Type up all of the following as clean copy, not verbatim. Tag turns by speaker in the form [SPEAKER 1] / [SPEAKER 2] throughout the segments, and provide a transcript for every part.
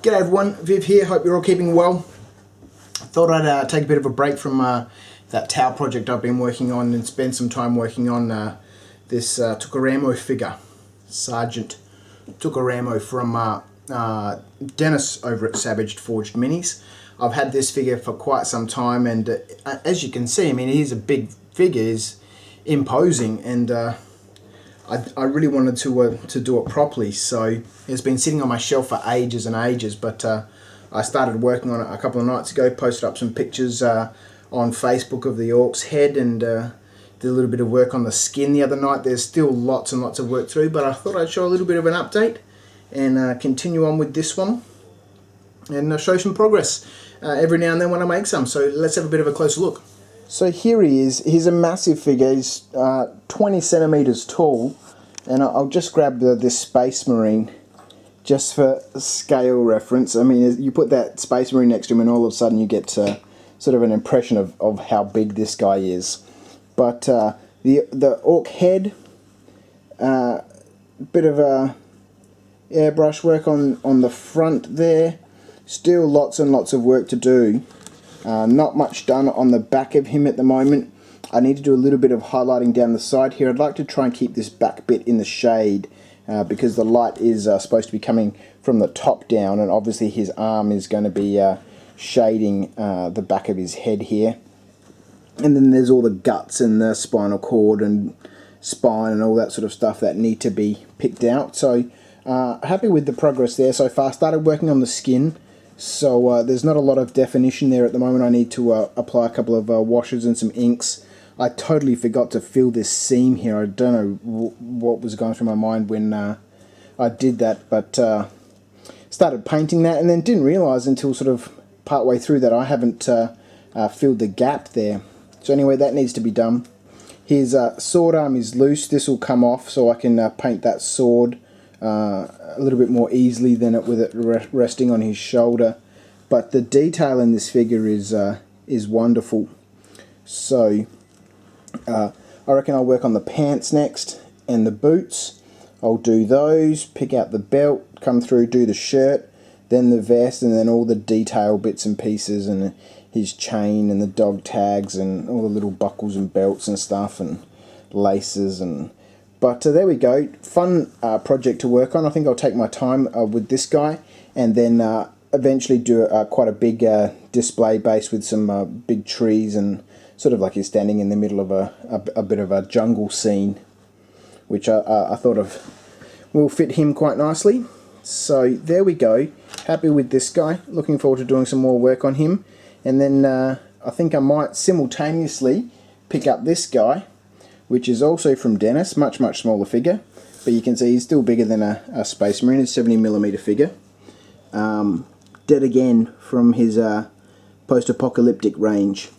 [SPEAKER 1] G'day everyone, Viv here, hope you're all keeping well. I thought I'd take a bit of a break from that tower project I've been working on and spend some time working on this Tukuremo figure, Seargent Tukuremo from Dennis over at SavageForged Minis. I've had this figure for quite some time, and as you can see, I mean, he's a big figure, he's imposing, and I really wanted to do it properly, so it's been sitting on my shelf for ages and ages, but I started working on it a couple of nights ago, posted up some pictures on Facebook of the orc's head, and did a little bit of work on the skin the other night. There's still lots and lots of work through, but I thought I'd show a little bit of an update and continue on with this one and show some progress every now and then when I make some. So let's have a bit of a closer look. So here he is. He's a massive figure. He's 20 centimeters tall, and I'll just grab this Space Marine just for scale reference. I mean, you put that Space Marine next to him and all of a sudden you get sort of an impression of how big this guy is. But the orc head, bit of a airbrush work on the front there. Still lots and lots of work to do. Not much done on the back of him at the moment. I need to do a little bit of highlighting down the side here. I'd like to try and keep this back bit in the shade because the light is supposed to be coming from the top down, and obviously his arm is going to be shading the back of his head here. And then there's all the guts and the spinal cord and spine and all that sort of stuff that need to be picked out. So happy with the progress there so far. Started working on the skin. So there's not a lot of definition there at the moment. I need to apply a couple of washes and some inks. I totally forgot to fill this seam here. I don't know what was going through my mind when I did that, but started painting that and then didn't realise until sort of part way through that I haven't filled the gap there. So anyway, that needs to be done. His sword arm is loose. This will come off so I can paint that sword a little bit more easily than with it resting on his shoulder. But the detail in this figure is wonderful. So I reckon I'll work on the pants next and the boots. I'll do those, pick out the belt, come through, do the shirt, then the vest, and then all the detail bits and pieces, and his chain and the dog tags and all the little buckles and belts and stuff and laces and... But there we go, fun project to work on. I think I'll take my time with this guy and then eventually do quite a big display base with some big trees and sort of like he's standing in the middle of a bit of a jungle scene, which I thought will fit him quite nicely. So there we go, happy with this guy, looking forward to doing some more work on him. And then I think I might simultaneously pick up this guy, which is also from Dennis, much smaller figure, but you can see he's still bigger than a Space Marine, a 70mm figure. Dead again from his post-apocalyptic range.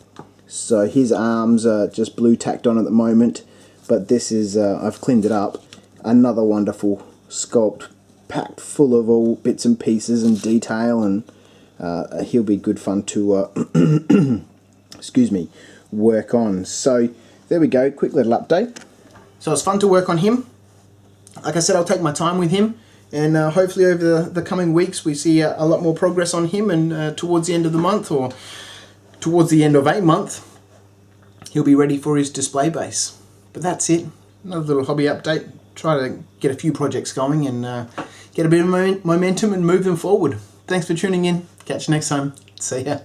[SPEAKER 1] So his arms are just blue tacked on at the moment, but this is, I've cleaned it up, another wonderful sculpt, packed full of all bits and pieces and detail, and he'll be good fun to, excuse me, work on. So there we go, quick little update. So it's fun to work on him. Like I said, I'll take my time with him, and hopefully over the coming weeks we see a lot more progress on him, and towards the end of the month or towards the end of a month he'll be ready for his display base. But that's it, another little hobby update. Try to get a few projects going and get a bit of momentum and move them forward. Thanks for tuning in. Catch you next time. See ya.